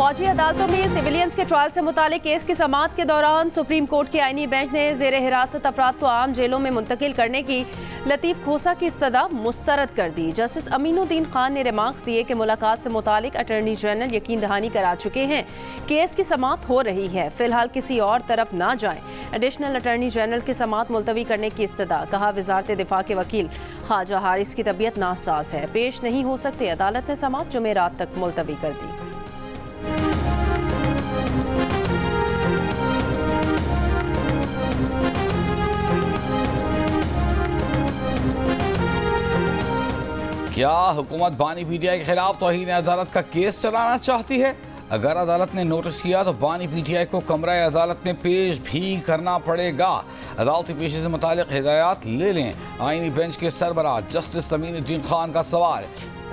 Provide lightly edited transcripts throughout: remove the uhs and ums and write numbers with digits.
फौजी अदालतों में सिविलियंस के ट्रायल से मुतालिक केस की समाअत के दौरान सुप्रीम कोर्ट के आईनी बेंच ने जेरे हिरासत अफराद को आम जेलों में मुंतकिल करने की लतीफ खोसा की इस्तदा मुस्तरद कर दी। जस्टिस अमीनुद्दीन खान ने रिमार्क्स दिए कि मुलाकात से मुतालिक अटॉर्नी जनरल यकीन दहानी करा चुके हैं, केस की समाअत हो रही है, फिलहाल किसी और तरफ ना जाएं। एडिशनल अटॉर्नी जनरल की समाअत मुलतवी करने की इस्तदा। कहा, वजारत दिफा के वकील ख्वाजा हारिस की तबीयत नासाज है, पेश नहीं हो सकते। अदालत ने समाअत जुमेरात तक मुलतवी कर दी। क्या हुकूमत बानी पीटीआई के खिलाफ तौहीन अदालत का केस चलाना चाहती है? अगर अदालत ने नोटिस किया तो बानी पीटीआई को कमरा अदालत में पेश भी करना पड़ेगा। अदालती पेशी से मुतालिक हिदायत ले लें। आईनी बेंच के सरबराह जस्टिस अमीनुद्दीन खान का सवाल।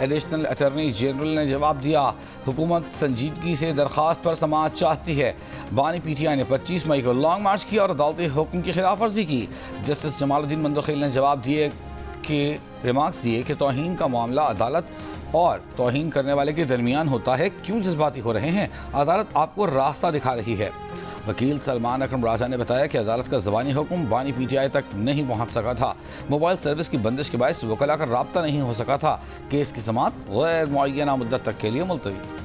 एडिशनल अटॉर्नी जनरल ने जवाब दिया, हुकूमत संजीदगी से दरख्वास्त पर समाअत चाहती है। बानी पीटीआई ने 25 मई को लॉन्ग मार्च किया और अदालती हुक्म की खिलाफ वर्जी की। जस्टिस जमालुद्दीन मंदखिल ने जवाब दिए कि रिमार्क्स दिए कि तौहीन का मामला अदालत और तौहीन करने वाले के दरमियान होता है, क्यों जज्बाती हो रहे हैं? अदालत आपको रास्ता दिखा रही है। वकील सलमान अकरम राजा ने बताया कि अदालत का ज़बानी हुक्म बानी पीटीआई तक नहीं पहुंच सका था। मोबाइल सर्विस की बंदिश के बायस वकला का राब्ता नहीं हो सका था। केस की समाअत गैर मुअय्यना मुद्दत तक के लिए मुलतवी।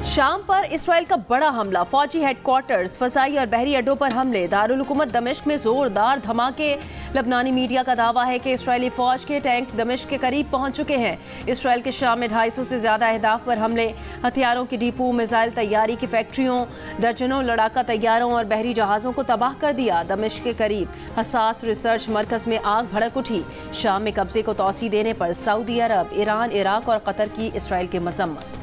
शाम पर इसराइल का बड़ा हमला, फौजी हेडक्वार्टर्स, फजाई और बहरी अड्डों पर हमले, दारुल हुकूमत दमिश्क में जोरदार धमाके। लबनानी मीडिया का दावा है कि इसराइली फौज के टैंक दमिश्क के करीब पहुंच चुके हैं। इसराइल के शाम में 250 से ज्यादा अहदाफ पर हमले, हथियारों की डिपो, मिसाइल तैयारी की फैक्ट्रियों, दर्जनों लड़ाका तैयारों और बहरी जहाज़ों को तबाह कर दिया। दमिश्क के करीब हसास रिसर्च मरकज में आग भड़क उठी। शाम में कब्जे को तौसी देने पर सऊदी अरब, ईरान, इराक और कतर की इसराइल की मजम्मत।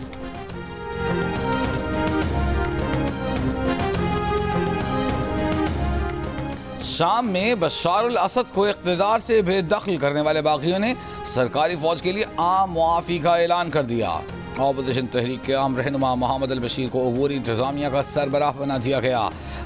शाम में बशार अल असद को इक़्तिदार से बेदखल करने वाले बागियों ने सरकारी फौज के लिए आम मुआफ़ी का ऐलान कर दिया। ऑपोजिशन तहरीक के आम रहनुमा मोहम्मद अल बशीर को अबूरी इंतज़ामिया का सरबराह बना दिया गया।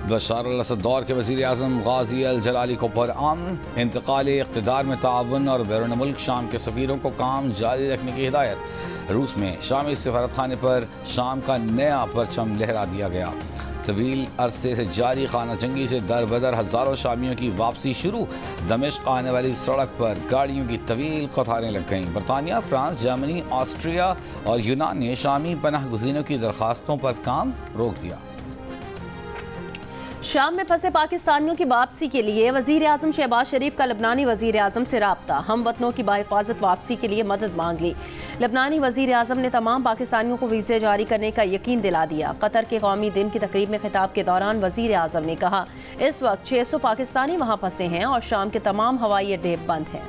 बशार अल असद दौर के वज़ीर आज़म गाज़ी अल जलाली को पुरअमन इंतकाल इक़्तिदार में ताउन और बैरून मुल्क शाम के सफ़ीरों को काम जारी रखने की हिदायत। रूस में शामी सफारतखाने पर शाम का नया परचम लहरा दिया गया। तवील अरसे से जारी खाना जंगी से दर बदर हज़ारों शामियों की वापसी शुरू। दमिश्क आने वाली सड़क पर गाड़ियों की तवील कतारें लग गईं। बरतानिया, फ्रांस, जर्मनी, ऑस्ट्रिया और यूनान ने शामी पनाह गुज़ीनों की दरख्वास्तों पर काम रोक दिया। शाम में फंसे पाकिस्तानियों की वापसी के लिए वजीर आजम शहबाज शरीफ का लबनानी वजीर आजम से राब्ता। हम वतनों की बाहिफाजत वापसी के लिए मदद मांग ली। लबनानी वजीर आजम ने तमाम पाकिस्तानियों को वीज़े जारी करने का यकीन दिला दिया। कतर के कौमी दिन की तकरीब में खिताब के दौरान वजीर आजम ने कहा, इस वक्त 600 पाकिस्तानी वहाँ फंसे हैं और शाम के तमाम हवाई अड्डे बंद हैं।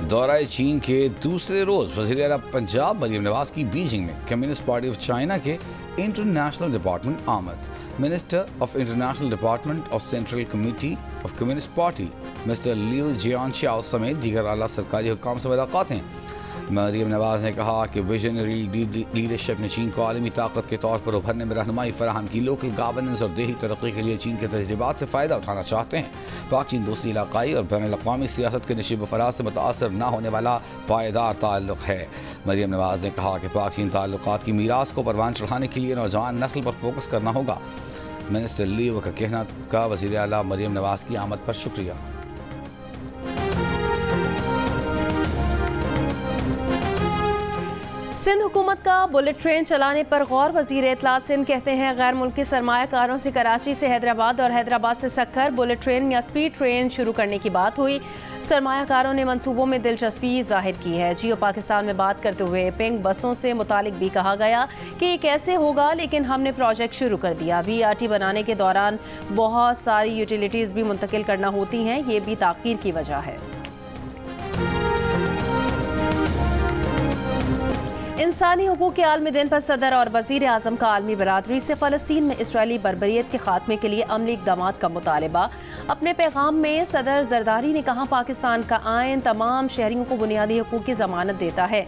दौरा चीन के दूसरे रोज वज़ीर आला पंजाब मरियम नवाज की बीजिंग में कम्युनिस्ट पार्टी ऑफ चाइना के इंटरनेशनल डिपार्टमेंट आमद। Minister of international department of central committee of Communist Party mister Liu Jianchao समेत दीगर आला सरकारी हुक्काम से मुलाकात हैं। मरियम नवाज ने कहा कि विजनरी लीडरशिप ने चीन को आलमी ताकत के तौर पर उभरने में रहनुमाई फराहम की। लोकल गवर्नेंस और देही तरक्की के लिए चीन के तजर्बात से फ़ायदा उठाना चाहते हैं। पाक चीन दोस्ती इलाकाई और बैन अल-अक़वामी सियासत के नशीब फराज से मुतासर न होने वाला पायदार ताल्लुक़ है। मरियम नवाज ने कहा कि पाक चीन ताल्लुक़ात की मीरास को परवान चढ़ाने के लिए नौजवान नस्ल पर फोकस करना होगा। मिनिस्टर लियू का कहना का वज़ीर आला मरियम नवाज की आमद पर शुक्रिया। सिंध हुकूमत का बुलेट ट्रेन चलाने पर गौर। वजीर इत्तलात सिंध कहते हैं, गैर मुल्की सरमायाकारों से कराची से हैदराबाद और हैदराबाद से सक्कर बुलेट ट्रेन या स्पीड ट्रेन शुरू करने की बात हुई। सरमायाकारों ने मंसूबों में दिलचस्पी जाहिर की है। जियो पाकिस्तान में बात करते हुए पिंक बसों से मुतालिक भी कहा गया कि ये कैसे होगा, लेकिन हमने प्रोजेक्ट शुरू कर दिया। BRT बनाने के दौरान बहुत सारी यूटिलिटीज़ भी मुंतकिल करना होती हैं, ये भी ताख़ीर की वजह है। इंसानी हुकूक के आलमी दिन पर सदर और वजीर आजम का आलमी बरादरी से फ़लस्तीन में इसराइली बर्बरियत के खात्मे के लिए अमली इक़दामात का मुतालबा। अपने पैगाम में सदर जरदारी ने कहा, पाकिस्तान का आइन तमाम शहरियों को बुनियादी हुकूक की ज़मानत देता है।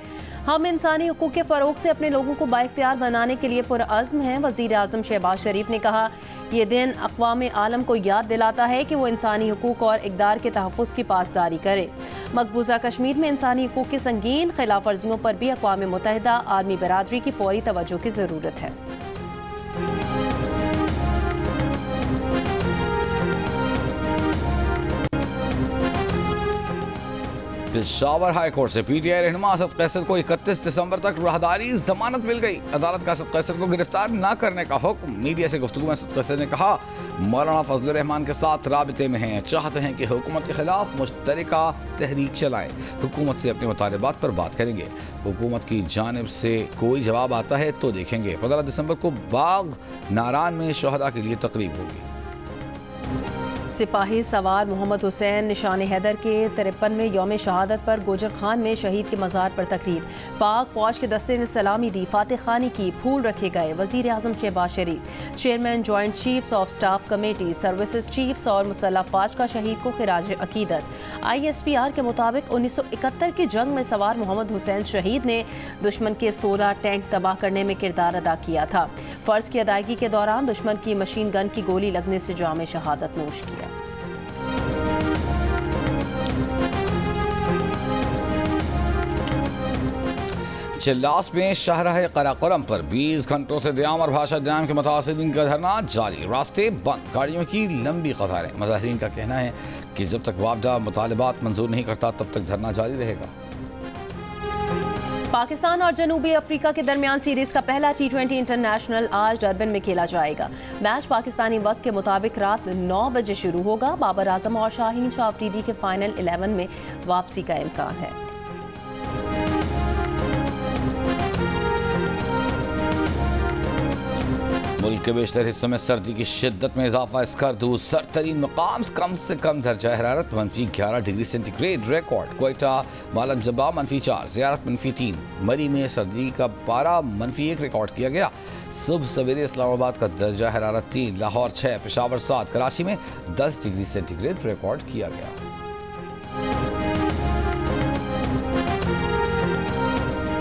हम इंसानी हुकूक के फ़रोग से अपने लोगों को बाइख्तियार बनाने के लिए पुरअज़्म हैं। वज़ीर आज़म शहबाज शरीफ ने कहा, ये दिन अक़वाम आलम को याद दिलाता है कि वो इंसानी हुकूक और इक़दार के तहफ़्फ़ुज़ की पासदारी करे। मकबूजा कश्मीर में इंसानी हुकूक की संगीन खिलाफ वर्जियों पर भी अक़वाम मुत्तहिदा आलमी बरादरी की फौरी तवज्जो की ज़रूरत है। पेशावर हाई कोर्ट से पीटीआई रहनुमा असद कैसर को 31 दिसंबर तक राहदारी जमानत मिल गई। अदालत का असद कैसर को गिरफ्तार न करने का हुक्म। मीडिया से गुफ्तगू में असद कैसर ने कहा, मौलाना फजल रहमान के साथ राबिते में हैं, चाहते हैं कि हुकूमत के खिलाफ मुश्तरका तहरीक चलाएं। हुकूमत से अपने मुतालबात पर बात करेंगे। हुकूमत की जानिब से कोई जवाब आता है तो देखेंगे। 15 दिसंबर को बाग नारान में शहदा के लिए तकरीब होगी। सिपाही सवार मोहम्मद हुसैन निशान हैदर के 53वें यौम शहादत पर गोजर खान में शहीद के मज़ार पर तकरीब। पाक फौज के दस्ते ने सलामी दी, फातह खानी की, फूल रखे गए। वज़ीर आज़म Shehbaz Sharif, chairman joint chiefs of staff committee, services chiefs और मुसल्लह फ़ौज का शहीद को खिराज अकीदत। ISPR के मुताबिक 1971 की जंग में सवार मोहम्मद हुसैन शहीद ने दुश्मन के 16 टैंक तबाह करने में किरदार अदा किया था। फ़र्ज की अदायगी के दौरान दुश्मन की मशीन गन की गोली लगने से जाम शहादत नोश किया। चिल्लास में शाहराह कराकोरम पर 20 घंटों से दयाम और भाषा दयाम के मुतासिरीन का धरना जारी, रास्ते बंद, गाड़ियों की लंबी कतारें। मुजाहिरीन का कहना है कि जब तक वापदा मुतालबात मंजूर नहीं करता तब तक धरना जारी रहेगा। पाकिस्तान और जनूबी अफ्रीका के दरमियान सीरीज का पहला T20 इंटरनेशनल आज डरबन में खेला जाएगा। मैच पाकिस्तानी वक्त के मुताबिक रात 9 बजे शुरू होगा। बाबर आजम और शाहीन शाह अफरीदी के फाइनल 11 में वापसी का इम्कान है। मुल्क के बेशतर हिस्सों में सर्दी की शिद्दत में इजाफा। स्कर्दू सरतरीन मकाम कम से कम दर्जा हरारत -11 डिग्री सेंटीग्रेड रिकॉर्ड। क्वेटा मालन जबा -4, ज़ियारत -3। मरी में सर्दी का पारा -1 रिकॉर्ड किया गया। सुबह सवेरे इस्लामाबाद का दर्जा हरारत 3, लाहौर 6, पेशावर 7, कराची में 10 डिग्री सेंटीग्रेड रिकॉर्ड किया गया।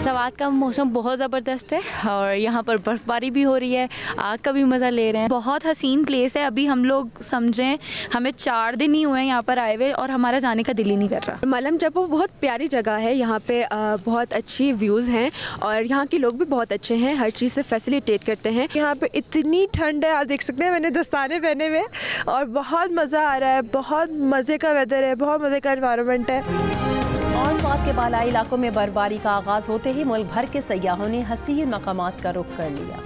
सवात का मौसम बहुत ज़बरदस्त है और यहाँ पर बर्फ़बारी भी हो रही है, आग का भी मज़ा ले रहे हैं। बहुत हसीन प्लेस है। अभी हम लोग समझें हमें 4 दिन ही हुए हैं यहाँ पर आए हुए और हमारा जाने का दिल ही नहीं कर रहा। मालम जबो बहुत प्यारी जगह है। यहाँ पे बहुत अच्छी व्यूज़ हैं और यहाँ के लोग भी बहुत अच्छे हैं, हर चीज़ से फैसिलिटेट करते हैं। यहाँ पे इतनी ठंड है, आप देख सकते हैं मैंने दस्ताने पहने हुए और बहुत मज़ा आ रहा है। बहुत मज़े का वेदर है, बहुत मज़े का एनवायरनमेंट है। और स्वात के बालाई इलाकों में बर्फबारी का आगाज़ होते ही मुल्क भर के सयाहों ने हसीन मकामात का रुख कर लिया।